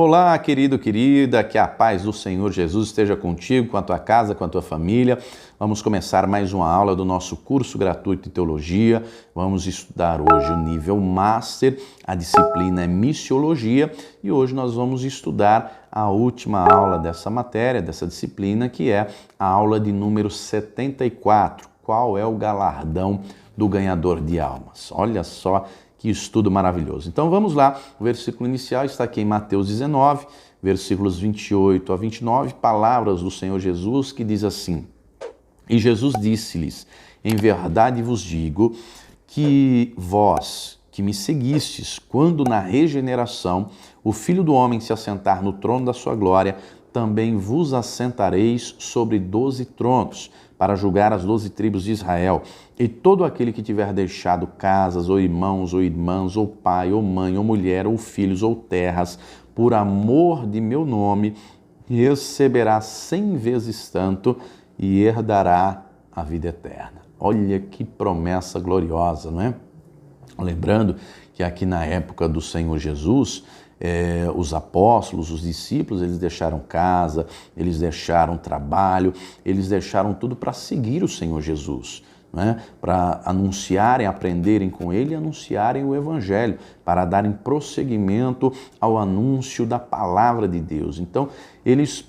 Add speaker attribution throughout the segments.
Speaker 1: Olá, querido, querida, que a paz do Senhor Jesus esteja contigo, com a tua casa, com a tua família. Vamos começar mais uma aula do nosso curso gratuito de Teologia. Vamos estudar hoje o nível Master, a disciplina é Missiologia, e hoje nós vamos estudar a última aula dessa matéria, dessa disciplina, que é a aula de número 74. Qual é o galardão do ganhador de almas? Olha só que estudo maravilhoso. Então vamos lá, o versículo inicial está aqui em Mateus 19, versículos 28 a 29, palavras do Senhor Jesus que diz assim: E Jesus disse-lhes, em verdade vos digo que vós que me seguistes, quando na regeneração o Filho do Homem se assentar no trono da sua glória, também vos assentareis sobre 12 tronos, para julgar as 12 tribos de Israel. E todo aquele que tiver deixado casas, ou irmãos, ou irmãs, ou pai, ou mãe, ou mulher, ou filhos, ou terras, por amor de meu nome, receberá 100 vezes tanto e herdará a vida eterna. Olha que promessa gloriosa, não é? Lembrando que aqui na época do Senhor Jesus, os apóstolos, os discípulos, eles deixaram casa, eles deixaram trabalho, eles deixaram tudo para seguir o Senhor Jesus, né? Para anunciarem, aprenderem com Ele e anunciarem o Evangelho, para darem prosseguimento ao anúncio da palavra de Deus. Então, eles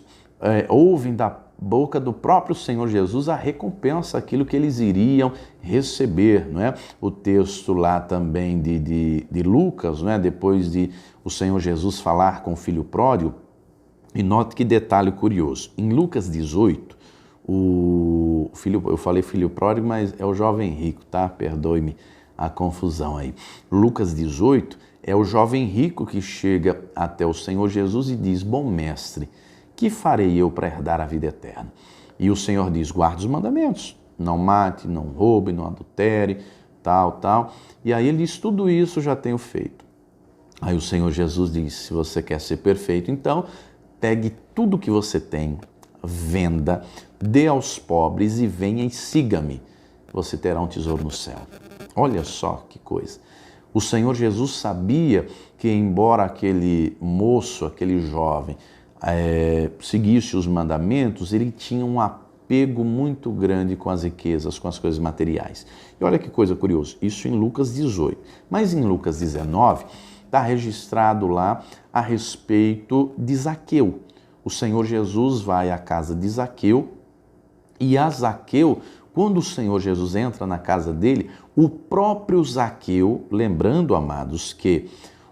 Speaker 1: ouvem da boca do próprio Senhor Jesus a recompensa, aquilo que eles iriam receber, não é? O texto lá também de Lucas, não é? Depois de o Senhor Jesus falar com o filho pródigo, e note que detalhe curioso, em Lucas 18, eu falei filho pródigo, mas é o jovem rico, tá? Perdoe-me a confusão aí. Lucas 18 é o jovem rico que chega até o Senhor Jesus e diz: bom mestre, que farei eu para herdar a vida eterna? E o Senhor diz: guarde os mandamentos, não mate, não roube, não adultere, tal. E aí ele diz: tudo isso já tenho feito. Aí o Senhor Jesus diz: se você quer ser perfeito, então pegue tudo que você tem, venda, dê aos pobres e venha e siga-me. Você terá um tesouro no céu. Olha só que coisa. O Senhor Jesus sabia que, embora aquele moço, aquele jovem, seguisse os mandamentos, ele tinha um apego muito grande com as riquezas, com as coisas materiais. E olha que coisa curiosa, isso em Lucas 18. Mas em Lucas 19, está registrado lá a respeito de Zaqueu. O Senhor Jesus vai à casa de Zaqueu, e a Zaqueu, quando o Senhor Jesus entra na casa dele, o próprio Zaqueu, lembrando, amados, que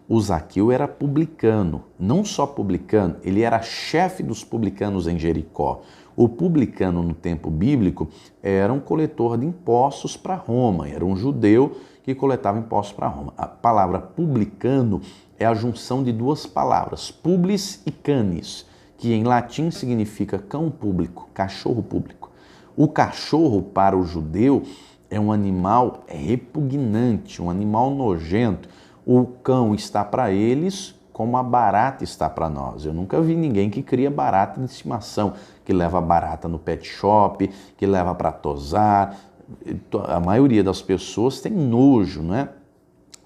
Speaker 1: o Zaqueu era publicano, não só publicano, ele era chefe dos publicanos em Jericó. O publicano no tempo bíblico era um coletor de impostos para Roma, era um judeu que coletava impostos para Roma. A palavra publicano é a junção de duas palavras, publis e canis, que em latim significa cão público, cachorro público. O cachorro para o judeu é um animal repugnante, um animal nojento. O cão está para eles como a barata está para nós. Eu nunca vi ninguém que cria barata de estimação, que leva barata no pet shop, que leva para tosar. A maioria das pessoas tem nojo, não é?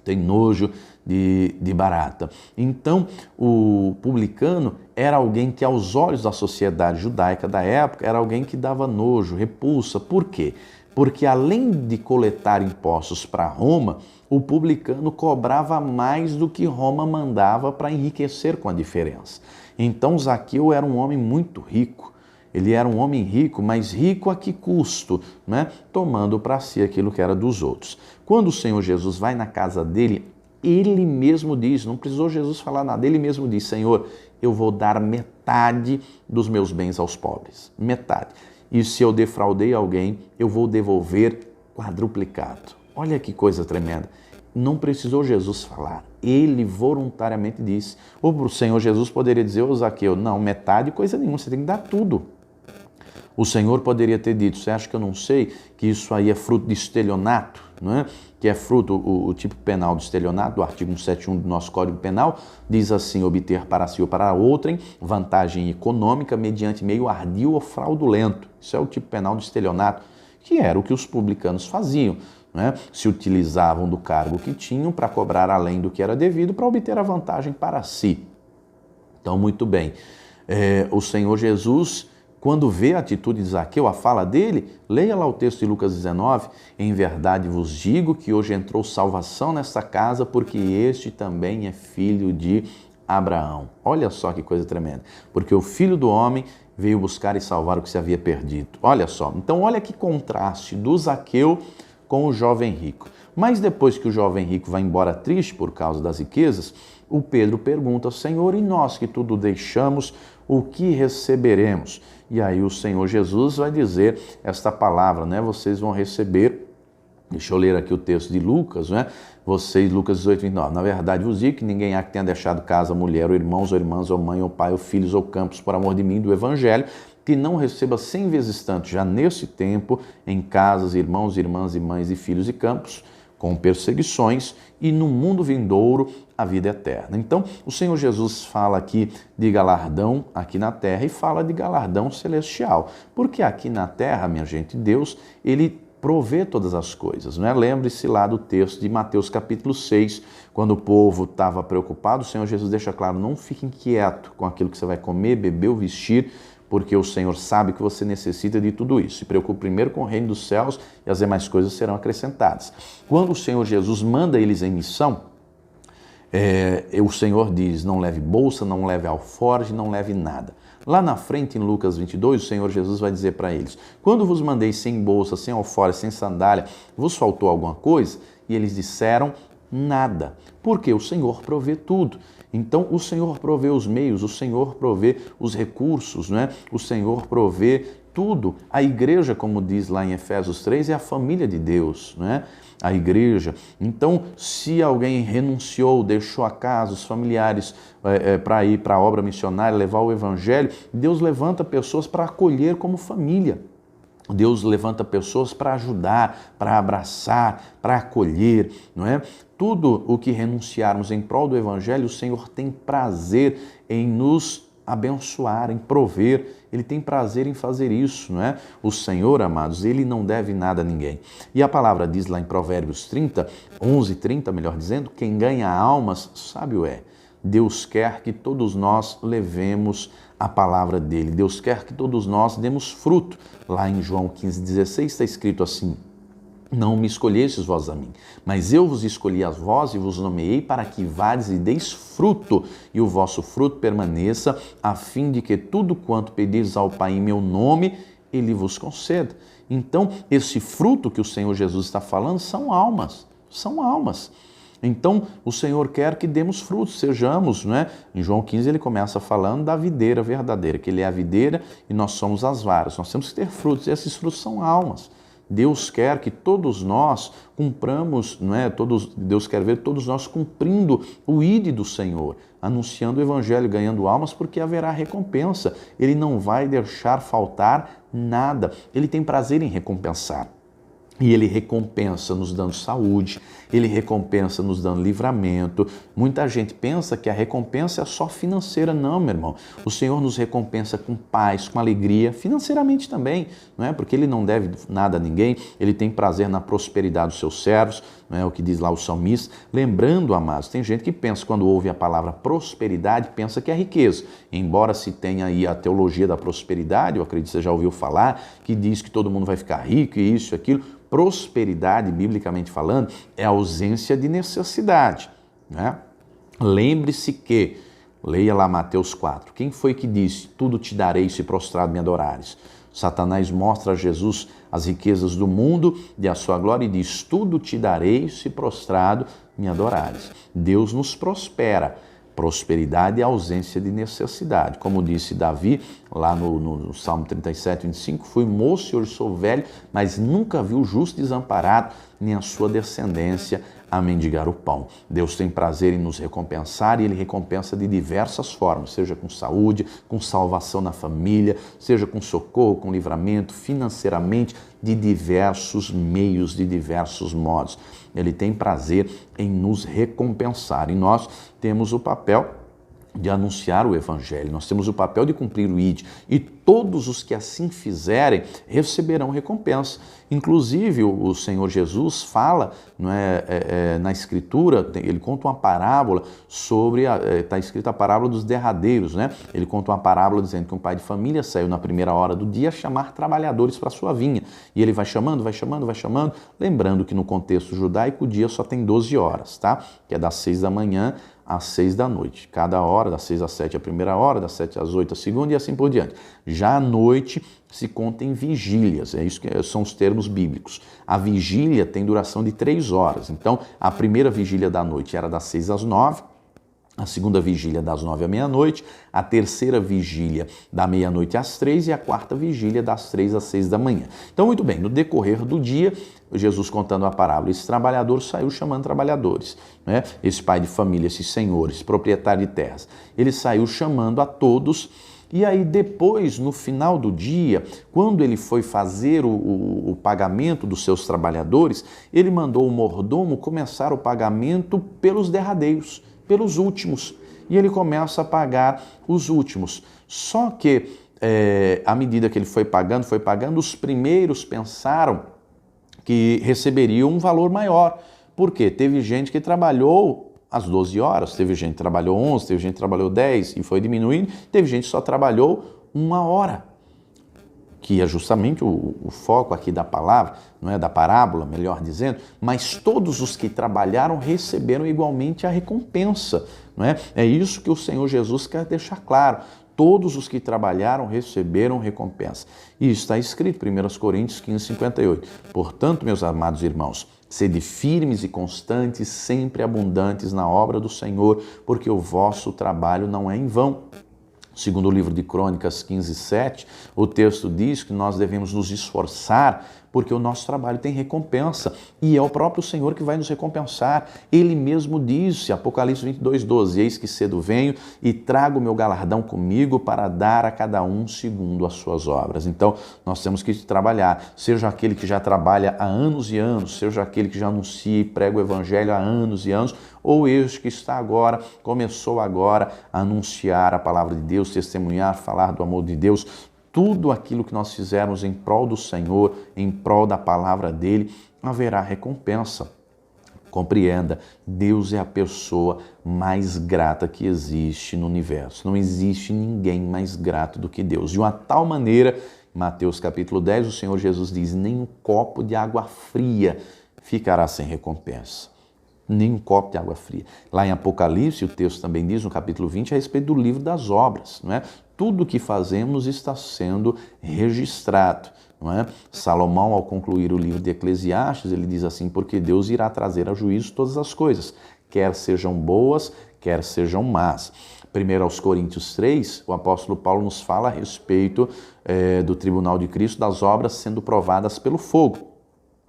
Speaker 1: Tem nojo de barata. Então, o publicano era alguém que, aos olhos da sociedade judaica da época, era alguém que dava nojo, repulsa. Por quê? Porque além de coletar impostos para Roma, o publicano cobrava mais do que Roma mandava para enriquecer com a diferença. Então Zaqueu era um homem muito rico. Ele era um homem rico, mas rico a que custo? Né? Tomando para si aquilo que era dos outros. Quando o Senhor Jesus vai na casa dele, ele mesmo diz, não precisou Jesus falar nada, ele mesmo diz: Senhor, eu vou dar metade dos meus bens aos pobres. Metade. E se eu defraudei alguém, eu vou devolver quadruplicado. Olha que coisa tremenda. Não precisou Jesus falar. Ele voluntariamente disse. Ou o Senhor Jesus poderia dizer: ô Zaqueu, não, metade coisa nenhuma, você tem que dar tudo. O Senhor poderia ter dito: você acha que eu não sei que isso aí é fruto de estelionato, não é? Que é fruto, o tipo penal do estelionato, do artigo 171 do nosso Código Penal, diz assim: obter para si ou para outrem vantagem econômica mediante meio ardil ou fraudulento. Isso é o tipo penal do estelionato, que era o que os publicanos faziam, né? Se utilizavam do cargo que tinham para cobrar além do que era devido para obter a vantagem para si. Então, muito bem, o Senhor Jesus, quando vê a atitude de Zaqueu, a fala dele, leia lá o texto de Lucas 19, em verdade vos digo que hoje entrou salvação nesta casa, porque este também é filho de Abraão. Olha só que coisa tremenda, porque o Filho do Homem veio buscar e salvar o que se havia perdido. Olha só, então olha que contraste do Zaqueu com o jovem rico. Mas depois que o jovem rico vai embora triste por causa das riquezas, o Pedro pergunta ao Senhor, e nós que tudo deixamos, o que receberemos? E aí o Senhor Jesus vai dizer esta palavra, né? Vocês vão receber, deixa eu ler aqui o texto de Lucas, né? Vocês, Lucas 18, 29, na verdade vos digo que ninguém há que tenha deixado casa, mulher, ou irmãos, ou irmãs, ou mãe, ou pai, ou filhos, ou campos, por amor de mim, do Evangelho, que não receba 100 vezes tanto, já nesse tempo, em casas, irmãos, irmãs, e mães, e filhos, e campos, com perseguições, e no mundo vindouro a vida eterna. Então, o Senhor Jesus fala aqui de galardão aqui na terra e fala de galardão celestial. Porque aqui na terra, minha gente, Deus, Ele provê todas as coisas, não é? Lembre-se lá do texto de Mateus capítulo 6, quando o povo estava preocupado, o Senhor Jesus deixa claro, não fique inquieto com aquilo que você vai comer, beber ou vestir, porque o Senhor sabe que você necessita de tudo isso. Se preocupe primeiro com o reino dos céus e as demais coisas serão acrescentadas. Quando o Senhor Jesus manda eles em missão, o Senhor diz, não leve bolsa, não leve alforje, não leve nada. Lá na frente, em Lucas 22, o Senhor Jesus vai dizer para eles, quando vos mandei sem bolsa, sem alforje, sem sandália, vos faltou alguma coisa? E eles disseram, nada, porque o Senhor provê tudo. Então, o Senhor provê os meios, o Senhor provê os recursos, não é? O Senhor provê tudo. A igreja, como diz lá em Efésios 3, é a família de Deus, não é? A igreja. Então, se alguém renunciou, deixou a casa, os familiares para ir para a obra missionária, levar o evangelho, Deus levanta pessoas para acolher como família. Deus levanta pessoas para ajudar, para abraçar, para acolher, não é? Tudo o que renunciarmos em prol do Evangelho, o Senhor tem prazer em nos abençoar, em prover, Ele tem prazer em fazer isso, não é? O Senhor, amados, Ele não deve nada a ninguém. E a palavra diz lá em Provérbios 30, 11, 30, melhor dizendo, quem ganha almas, sábio é. Deus quer que todos nós levemos a palavra dele. Deus quer que todos nós demos fruto. Lá em João 15,16 está escrito assim, não me escolhestes vós a mim, mas eu vos escolhi a vós e vos nomeei para que vades e deis fruto, e o vosso fruto permaneça, a fim de que tudo quanto pedis ao Pai em meu nome, Ele vos conceda. Então, esse fruto que o Senhor Jesus está falando são almas, são almas. Então, o Senhor quer que demos frutos, sejamos, não é? Em João 15 ele começa falando da videira verdadeira, que Ele é a videira e nós somos as varas. Nós temos que ter frutos, e esses frutos são almas. Deus quer que todos nós cumpramos, não é? Deus quer ver todos nós cumprindo o ide do Senhor, anunciando o Evangelho, ganhando almas, porque haverá recompensa. Ele não vai deixar faltar nada. Ele tem prazer em recompensar. E Ele recompensa nos dando saúde, Ele recompensa nos dando livramento. Muita gente pensa que a recompensa é só financeira. Não, meu irmão. O Senhor nos recompensa com paz, com alegria, financeiramente também, não é? Porque Ele não deve nada a ninguém, Ele tem prazer na prosperidade dos seus servos, não é? O que diz lá o salmista. Lembrando, amados, tem gente que pensa, quando ouve a palavra prosperidade, pensa que é riqueza. Embora se tenha aí a teologia da prosperidade, eu acredito que você já ouviu falar, que diz que todo mundo vai ficar rico e isso e aquilo. Prosperidade, biblicamente falando, é a ausência de necessidade, né? Lembre-se que, leia lá Mateus 4, quem foi que disse, tudo te darei se prostrado me adorares? Satanás mostra a Jesus as riquezas do mundo e a sua glória e diz, tudo te darei se prostrado me adorares. Deus nos prospera. Prosperidade é a ausência de necessidade. Como disse Davi, lá no Salmo 37, 25, fui moço e hoje sou velho, mas nunca vi o justo desamparado, nem a sua descendência a mendigar o pão. Deus tem prazer em nos recompensar e Ele recompensa de diversas formas, seja com saúde, com salvação na família, seja com socorro, com livramento, financeiramente, de diversos meios, de diversos modos. Ele tem prazer em nos recompensar e nós temos o papel de anunciar o Evangelho, nós temos o papel de cumprir o ID, e todos os que assim fizerem receberão recompensa. Inclusive, o Senhor Jesus fala, não é, na Escritura, ele conta uma parábola sobre, está escrita a parábola dos derradeiros, né? Ele conta uma parábola dizendo que um pai de família saiu na primeira hora do dia a chamar trabalhadores para sua vinha, e ele vai chamando, lembrando que no contexto judaico o dia só tem 12 horas, tá? Que é das 6 da manhã às 6 da noite. Cada hora, das 6 às 7 a primeira hora, das 7 às 8 a segunda e assim por diante. Já à noite se conta em vigílias, é isso que são os termos bíblicos. A vigília tem duração de 3 horas. Então, a primeira vigília da noite era das 6 às 9, a segunda vigília das 9 à meia-noite, a terceira vigília da meia-noite às 3 e a quarta vigília das 3 às 6 da manhã. Então, muito bem, no decorrer do dia, Jesus contando a parábola, esse trabalhador saiu chamando trabalhadores, né? Esse pai de família, esses senhores, proprietário de terras, ele saiu chamando a todos. E aí depois, no final do dia, quando ele foi fazer o pagamento dos seus trabalhadores, ele mandou o mordomo começar o pagamento pelos derradeiros, pelos últimos. E ele começa a pagar os últimos. Só que, à medida que ele foi pagando, os primeiros pensaram que receberiam um valor maior. Por quê? Teve gente que trabalhou às 12 horas, teve gente que trabalhou 11, teve gente que trabalhou 10 e foi diminuindo, teve gente que só trabalhou 1 hora, que é justamente o foco aqui da palavra, não é, da parábola, melhor dizendo, mas todos os que trabalharam receberam igualmente a recompensa, não é? É isso que o Senhor Jesus quer deixar claro. Todos os que trabalharam receberam recompensa. E isso está escrito em 1 Coríntios 15, 58. Portanto, meus amados irmãos, sede firmes e constantes, sempre abundantes na obra do Senhor, porque o vosso trabalho não é em vão. Segundo o livro de Crônicas 15, 7, o texto diz que nós devemos nos esforçar porque o nosso trabalho tem recompensa e é o próprio Senhor que vai nos recompensar. Ele mesmo disse, Apocalipse 22, 12, eis que cedo venho e trago o meu galardão comigo para dar a cada um segundo as suas obras. Então, nós temos que trabalhar, seja aquele que já trabalha há anos e anos, seja aquele que já anuncia e prega o Evangelho há anos e anos, ou este que está agora, começou agora a anunciar a palavra de Deus, testemunhar, falar do amor de Deus. Tudo aquilo que nós fizermos em prol do Senhor, em prol da palavra dele, haverá recompensa. Compreenda, Deus é a pessoa mais grata que existe no universo. Não existe ninguém mais grato do que Deus. De uma tal maneira, Mateus capítulo 10, o Senhor Jesus diz, nem um copo de água fria ficará sem recompensa. Nem um copo de água fria. Lá em Apocalipse, o texto também diz, no capítulo 20, a respeito do livro das obras, não é? Tudo o que fazemos está sendo registrado, não é? Salomão, ao concluir o livro de Eclesiastes, ele diz assim, porque Deus irá trazer a juízo todas as coisas, quer sejam boas, quer sejam más. 1 aos Coríntios 3, o apóstolo Paulo nos fala a respeito do tribunal de Cristo, das obras sendo provadas pelo fogo.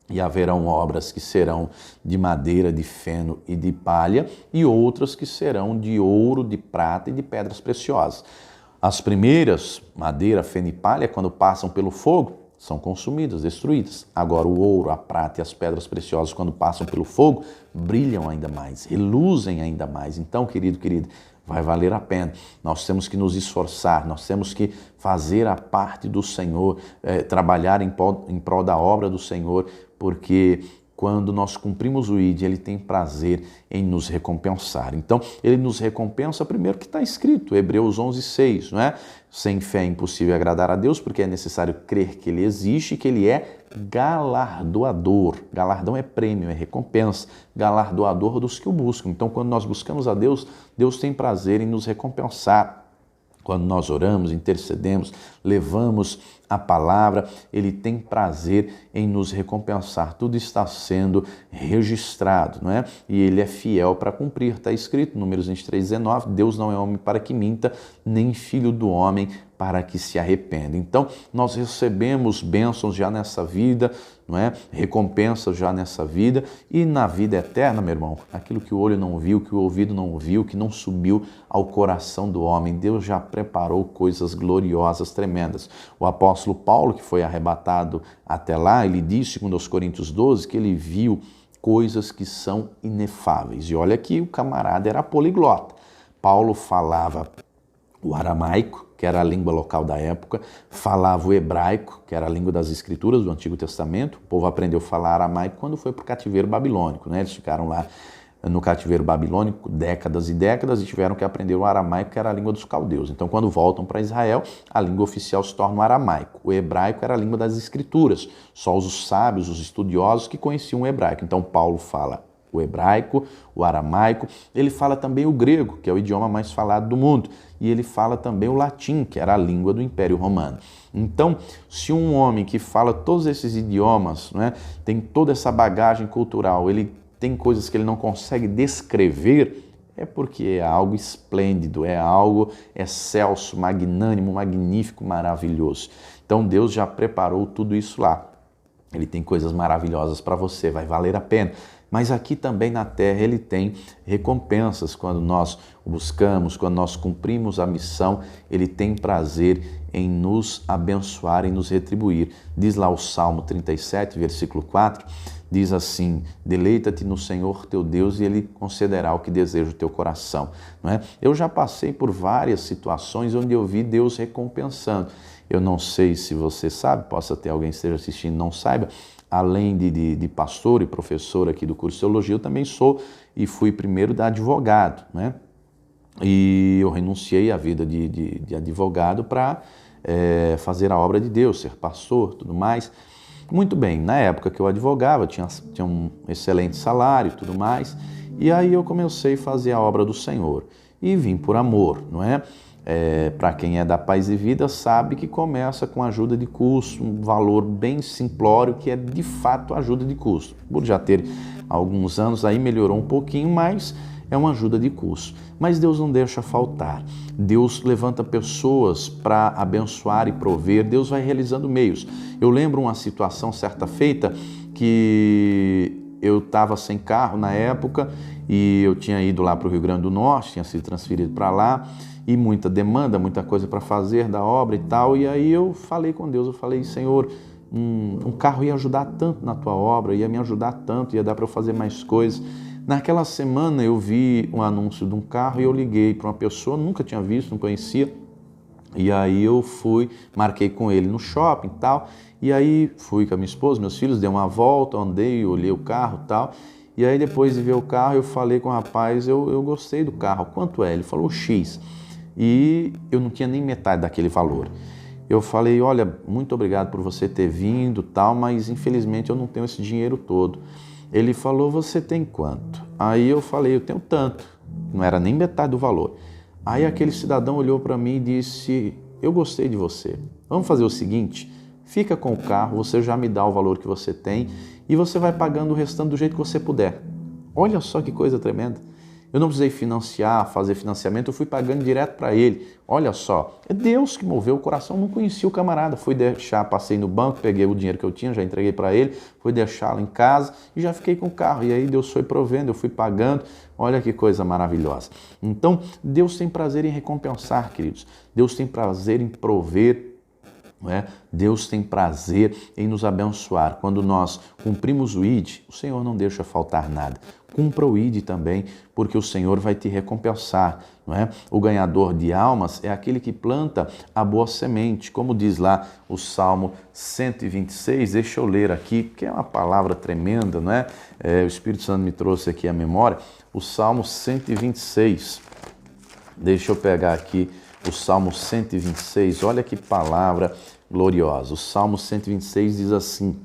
Speaker 1: E haverão obras que serão de madeira, de feno e de palha, e outras que serão de ouro, de prata e de pedras preciosas. As primeiras, madeira, feno e palha, quando passam pelo fogo, são consumidas, destruídas. Agora o ouro, a prata e as pedras preciosas, quando passam pelo fogo, brilham ainda mais, reluzem ainda mais. Então, querido, vai valer a pena. Nós temos que nos esforçar, nós temos que fazer a parte do Senhor, trabalhar em prol da obra do Senhor, porque quando nós cumprimos o ID, Ele tem prazer em nos recompensar. Então, Ele nos recompensa primeiro que está escrito, Hebreus 11, 6, não é? Sem fé é impossível agradar a Deus, porque é necessário crer que Ele existe e que Ele é galardoador. Galardão é prêmio, é recompensa, galardoador dos que o buscam. Então, quando nós buscamos a Deus, Deus tem prazer em nos recompensar. Quando nós oramos, intercedemos, levamos a palavra, Ele tem prazer em nos recompensar. Tudo está sendo registrado, não é? E Ele é fiel para cumprir. Está escrito, Números 23, 19, Deus não é homem para que minta, nem filho do homem para que se arrependa. Então, nós recebemos bênçãos já nessa vida, não é? Recompensas já nessa vida e na vida eterna, meu irmão, aquilo que o olho não viu, que o ouvido não ouviu, que não subiu ao coração do homem, Deus já preparou coisas gloriosas, tremendas. O apóstolo Paulo, que foi arrebatado até lá, ele diz, segundo aos Coríntios 12, que ele viu coisas que são inefáveis. E olha que o camarada era poliglota. Paulo falava o aramaico, que era a língua local da época, falava o hebraico, que era a língua das escrituras do Antigo Testamento. O povo aprendeu a falar aramaico quando foi para o cativeiro babilônico, né? Eles ficaram lá no cativeiro babilônico décadas e décadas e tiveram que aprender o aramaico, que era a língua dos caldeus. Então, quando voltam para Israel, a língua oficial se torna o aramaico. O hebraico era a língua das escrituras. Só os sábios, os estudiosos que conheciam o hebraico. Então, Paulo fala o hebraico, o aramaico, ele fala também o grego, que é o idioma mais falado do mundo, e ele fala também o latim, que era a língua do Império Romano. Então, se um homem que fala todos esses idiomas, né, tem toda essa bagagem cultural, ele tem coisas que ele não consegue descrever, é porque é algo esplêndido, é algo excelso, magnânimo, magnífico, maravilhoso. Então, Deus já preparou tudo isso lá. Ele tem coisas maravilhosas para você, vai valer a pena. Mas aqui também na terra ele tem recompensas quando nós o buscamos, quando nós cumprimos a missão, ele tem prazer em nos abençoar, em nos retribuir. Diz lá o Salmo 37, versículo 4, diz assim: deleita-te no Senhor teu Deus e ele concederá o que deseja o teu coração. Não é? Eu já passei por várias situações onde eu vi Deus recompensando. Eu não sei se você sabe, possa ter alguém que esteja assistindo e não saiba, além de pastor e professor aqui do curso de teologia, eu também sou e fui primeiro da advogado, né? E eu renunciei à vida de advogado para fazer a obra de Deus, ser pastor, tudo mais. Muito bem, na época que eu advogava, tinha um excelente salário e tudo mais, e aí eu comecei a fazer a obra do Senhor e vim por amor, não é? Para quem é da Paz e Vida sabe que começa com ajuda de custo, um valor bem simplório que é de fato ajuda de custo. Por já ter alguns anos aí melhorou um pouquinho, mas é uma ajuda de custo. Mas Deus não deixa faltar. Deus levanta pessoas para abençoar e prover. Deus vai realizando meios. Eu lembro uma situação certa feita que eu estava sem carro na época e eu tinha ido lá para o Rio Grande do Norte, tinha sido transferido para lá, e muita demanda, muita coisa para fazer da obra e tal, e aí eu falei com Deus, eu falei: Senhor, um carro ia ajudar tanto na tua obra, ia me ajudar tanto, ia dar para eu fazer mais coisas. Naquela semana eu vi um anúncio de um carro e eu liguei para uma pessoa, nunca tinha visto, não conhecia, e aí eu fui, marquei com ele no shopping e tal, e aí fui com a minha esposa, meus filhos, dei uma volta, andei, olhei o carro e tal, e aí depois de ver o carro eu falei com o rapaz: eu gostei do carro, quanto é? Ele falou X. E eu não tinha nem metade daquele valor. Eu falei: olha, muito obrigado por você ter vindo, tal, mas infelizmente eu não tenho esse dinheiro todo. Ele falou: você tem quanto? Aí eu falei: eu tenho tanto. Não era nem metade do valor. Aí aquele cidadão olhou para mim e disse: eu gostei de você. Vamos fazer o seguinte, fica com o carro, você já me dá o valor que você tem e você vai pagando o restante do jeito que você puder. Olha só que coisa tremenda. Eu não precisei financiar, fazer financiamento, eu fui pagando direto para ele. Olha só, é Deus que moveu o coração, não conhecia o camarada. Fui deixar, passei no banco, peguei o dinheiro que eu tinha, já entreguei para ele, fui deixá-lo em casa e já fiquei com o carro. E aí Deus foi provendo, eu fui pagando. Olha que coisa maravilhosa. Então, Deus tem prazer em recompensar, queridos. Deus tem prazer em prover. Deus tem prazer em nos abençoar. Quando nós cumprimos o ID, o Senhor não deixa faltar nada. Cumpra o ID também, porque o Senhor vai te recompensar. Não é? O ganhador de almas é aquele que planta a boa semente. Como diz lá o Salmo 126, deixa eu ler aqui, porque é uma palavra tremenda, não é? O Espírito Santo me trouxe aqui a memória. O Salmo 126, deixa eu pegar aqui o Salmo 126, olha que palavra gloriosa. O Salmo 126 diz assim,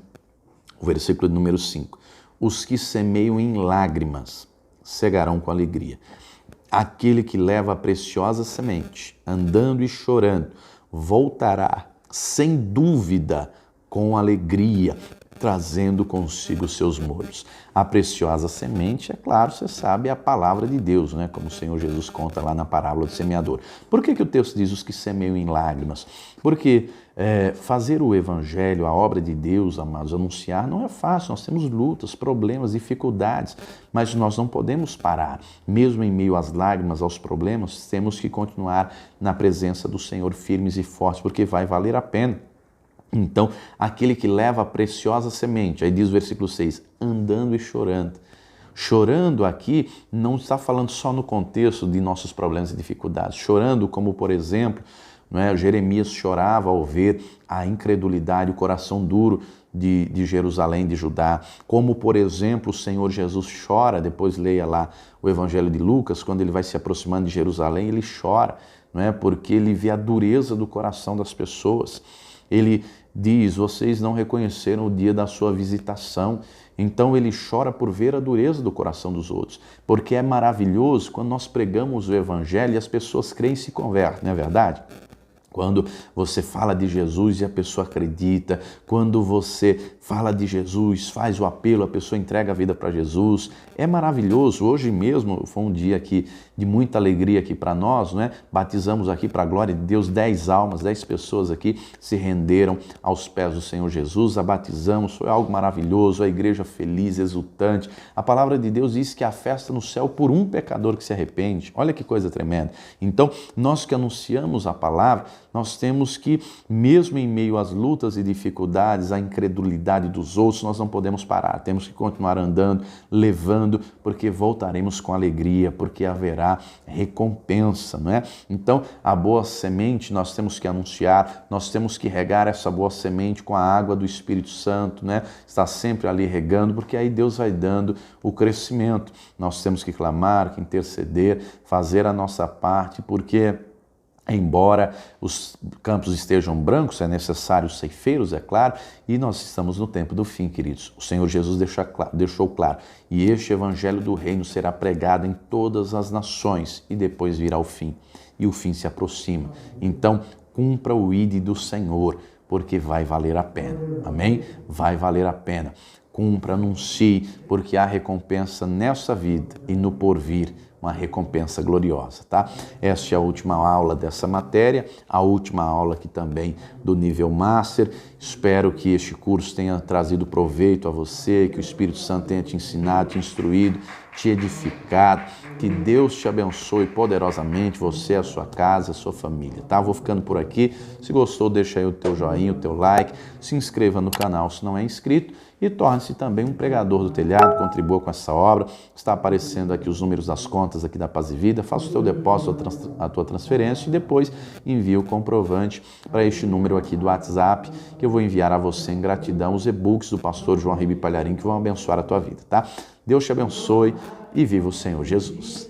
Speaker 1: o versículo número 5: os que semeiam em lágrimas cegarão com alegria. Aquele que leva a preciosa semente, andando e chorando, voltará sem dúvida com alegria, trazendo consigo seus molhos. A preciosa semente, é claro, você sabe, é a palavra de Deus, né? Como o Senhor Jesus conta lá na parábola do semeador. Por que o texto diz os que semeiam em lágrimas? Porque fazer o evangelho, a obra de Deus, amados, anunciar, não é fácil. Nós temos lutas, problemas, dificuldades, mas nós não podemos parar. Mesmo em meio às lágrimas, aos problemas, temos que continuar na presença do Senhor firmes e fortes, porque vai valer a pena. Então, aquele que leva a preciosa semente, aí diz o versículo 6, andando e chorando. Chorando aqui não está falando só no contexto de nossos problemas e dificuldades. Chorando como, por exemplo, Jeremias chorava ao ver a incredulidade, o coração duro de Jerusalém, de Judá. Como, por exemplo, o Senhor Jesus chora, depois leia lá o Evangelho de Lucas, quando ele vai se aproximando de Jerusalém, ele chora, porque ele vê a dureza do coração das pessoas. Ele diz, vocês não reconheceram o dia da sua visitação. Então ele chora por ver a dureza do coração dos outros, porque é maravilhoso quando nós pregamos o Evangelho e as pessoas creem e se convertem, não é verdade? Quando você fala de Jesus e a pessoa acredita, quando você fala de Jesus, faz o apelo, a pessoa entrega a vida para Jesus, é maravilhoso. Hoje mesmo foi um dia aqui de muita alegria aqui para nós, Batizamos aqui para a glória de Deus 10 almas, 10 pessoas aqui se renderam aos pés do Senhor Jesus, a batizamos, foi algo maravilhoso, a igreja feliz, exultante. A palavra de Deus diz que há festa no céu por um pecador que se arrepende. Olha que coisa tremenda. Então, nós que anunciamos a palavra, nós temos que, mesmo em meio às lutas e dificuldades, à incredulidade dos outros, nós não podemos parar. Temos que continuar andando, levando, porque voltaremos com alegria, porque haverá recompensa, não é? Então, a boa semente nós temos que anunciar, nós temos que regar essa boa semente com a água do Espírito Santo, Está sempre ali regando, porque aí Deus vai dando o crescimento. Nós temos que clamar, que interceder, fazer a nossa parte, porque embora os campos estejam brancos, é necessário ceifeiros, é claro, e nós estamos no tempo do fim, queridos. O Senhor Jesus deixou claro, e este evangelho do reino será pregado em todas as nações, e depois virá o fim, e o fim se aproxima. Então, cumpra o ide do Senhor, porque vai valer a pena, amém? Vai valer a pena. Cumpra, anuncie, porque há recompensa nessa vida e no porvir, uma recompensa gloriosa, tá? Esta é a última aula dessa matéria, a última aula aqui também do nível Master. Espero que este curso tenha trazido proveito a você, que o Espírito Santo tenha te ensinado, te instruído, te edificado, que Deus te abençoe poderosamente, você, a sua casa, a sua família, tá? Vou ficando por aqui. Se gostou, deixa aí o teu joinha, o teu like, se inscreva no canal se não é inscrito e torne-se também um pregador do telhado, contribua com essa obra. Está aparecendo aqui os números das contas aqui da Paz e Vida, faça o teu depósito, a tua transferência e depois envie o comprovante para este número aqui do WhatsApp, que eu vou enviar a você em gratidão os e-books do pastor João Ribe Palharim, que vão abençoar a tua vida, tá? Deus te abençoe e viva o Senhor Jesus.